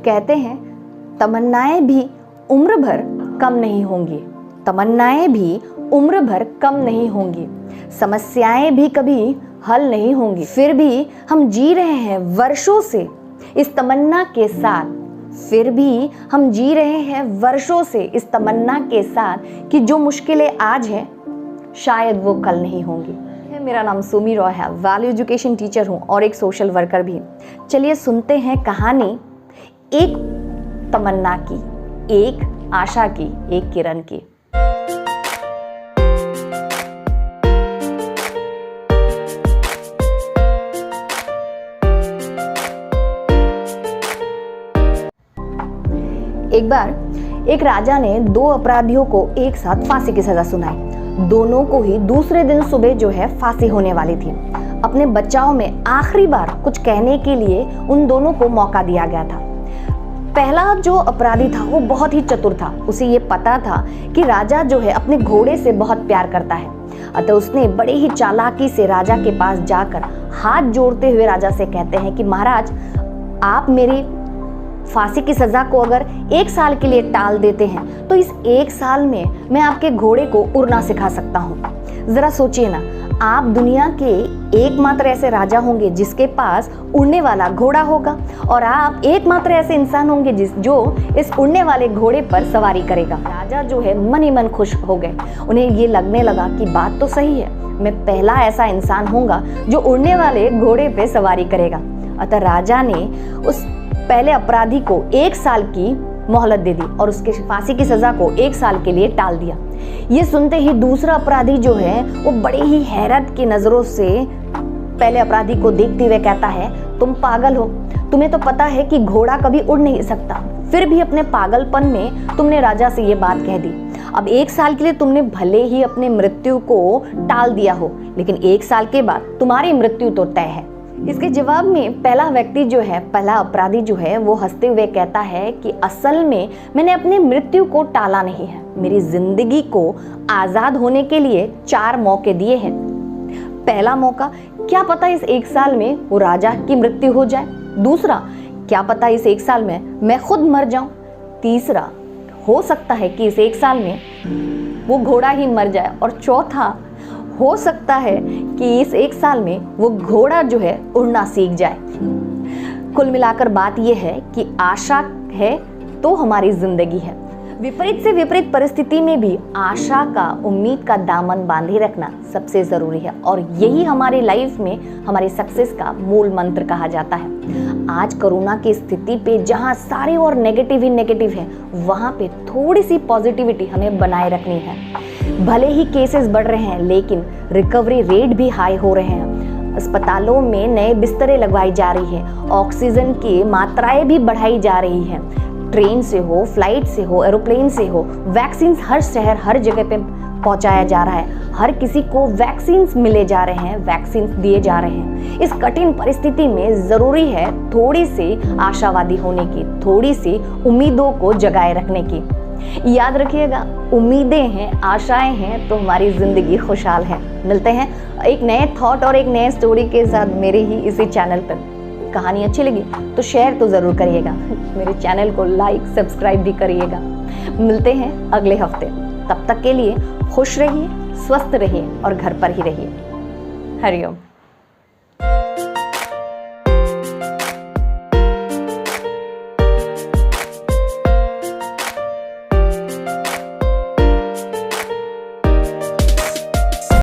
कहते हैं तमन्नाएं भी उम्र भर कम नहीं होंगी, तमन्नाएं भी उम्र भर कम नहीं होंगी, समस्याएं भी कभी हल नहीं होंगी, फिर भी हम जी रहे हैं वर्षों से इस तमन्ना के साथ, फिर भी हम जी रहे हैं वर्षों से इस तमन्ना के साथ कि जो मुश्किलें आज हैं शायद वो कल नहीं होंगी। मेरा नाम सुमी रॉय है, वैल्यू एजुकेशन टीचर हूँ और एक सोशल वर्कर भी। चलिए सुनते हैं कहानी एक तमन्ना की, एक आशा की, एक किरण की। एक बार एक राजा ने दो अपराधियों को एक साथ फांसी की सजा सुनाई। दोनों को ही दूसरे दिन सुबह जो है फांसी होने वाली थी। अपने बचाव में आखिरी बार कुछ कहने के लिए उन दोनों को मौका दिया गया था। पहला जो अपराधी था वो बहुत ही चतुर था। उसे ये पता था कि राजा जो है अपने घोड़े से बहुत प्यार करता है, अतः उसने बड़े ही चालाकी से राजा के पास जाकर हाथ जोड़ते हुए राजा से कहते हैं कि महाराज, आप मेरी फांसी की सजा को अगर 1 साल के लिए टाल देते हैं तो इस 1 साल में मैं आपके घोड़े को उड़ना सिखा सकता हूँ। जरा सोचिए ना, आप दुनिया के एकमात्र ऐसे राजा होंगे जिसके पास उड़ने वाला घोड़ा होगा और आप एकमात्र ऐसे इंसान होंगे जो इस उड़ने वाले घोड़े पर सवारी करेगा। राजा जो है मन ही मन खुश हो गए। उन्हें ये लगने लगा कि बात तो सही है, मैं पहला ऐसा इंसान होऊंगा जो उड़ने वाले घोड़े पे सवारी करेगा। अतः राजा ने उस पहले अपराधी को 1 साल की मोहलत दे दी और उसके फांसी की सजा को 1 साल के लिए टाल दिया। ये सुनते ही दूसरा अपराधी जो है वो बड़े ही हैरत की नजरों से पहले अपराधी को देखते हुए कहता है, तुम पागल हो, तुम्हें तो पता है कि घोड़ा कभी उड़ नहीं सकता, फिर भी अपने पागलपन में तुमने राजा से ये बात कह दी। अब 1 साल के लिए तुमने भले ही अपने मृत्यु को टाल दिया हो, लेकिन 1 साल के बाद तुम्हारी मृत्यु तो तय है। इसके जवाब में पहला व्यक्ति जो है, पहला अपराधी जो है वो हंसते हुए कहता है कि असल में मैंने अपनी मृत्यु को टाला नहीं है, मेरी जिंदगी को आजाद होने के लिए 4 मौके दिए हैं। पहला मौका, क्या पता इस 1 साल में वो राजा की मृत्यु हो जाए। दूसरा, क्या पता इस 1 साल में मैं खुद मर जाऊं। तीसरा, हो सकता है कि इस 1 साल में वो घोड़ा ही मर जाए। और चौथा, हो सकता है कि इस 1 साल में वो घोड़ा जो है उड़ना सीख जाए। कुल मिलाकर बात यह है कि आशा है तो हमारी जिंदगी है। विपरीत से विपरीत परिस्थिति में भी आशा का, उम्मीद का दामन बांधे रखना सबसे जरूरी है और यही हमारी लाइफ में हमारी सक्सेस का मूल मंत्र कहा जाता है। आज कोरोना की स्थिति पे जहां सारे और नेगेटिव ही नेगेटिव है, वहां पे थोड़ी सी पॉजिटिविटी हमें बनाए रखनी है। भले ही केसेस बढ़ रहे हैं लेकिन रिकवरी रेट भी हाई हो रहे हैं। अस्पतालों में नए बिस्तरे लगवाई जा रही है, ऑक्सीजन की मात्राएं भी बढ़ाई जा रही हैं। ट्रेन से हो, फ्लाइट से हो, एरोप्लेन से हो, वैक्सीन हर शहर हर जगह पे पहुंचाया जा रहा है। हर किसी को वैक्सीन मिले जा रहे हैं, वैक्सीन दिए जा रहे हैं। इस कठिन परिस्थिति में जरूरी है थोड़ी सी आशावादी होने की, थोड़ी सी उम्मीदों को जगाए रखने की। याद रखिएगा, उम्मीदें हैं, आशाएं हैं तो हमारी जिंदगी खुशहाल है। मिलते हैं एक नए थॉट और एक नए स्टोरी के साथ मेरे ही इसी चैनल पर। कहानी अच्छी लगी तो शेयर तो जरूर करिएगा, मेरे चैनल को लाइक सब्सक्राइब भी करिएगा। मिलते हैं अगले हफ्ते, तब तक के लिए खुश रहिए, स्वस्थ रहिए और घर पर ही रहिए। हरिओम।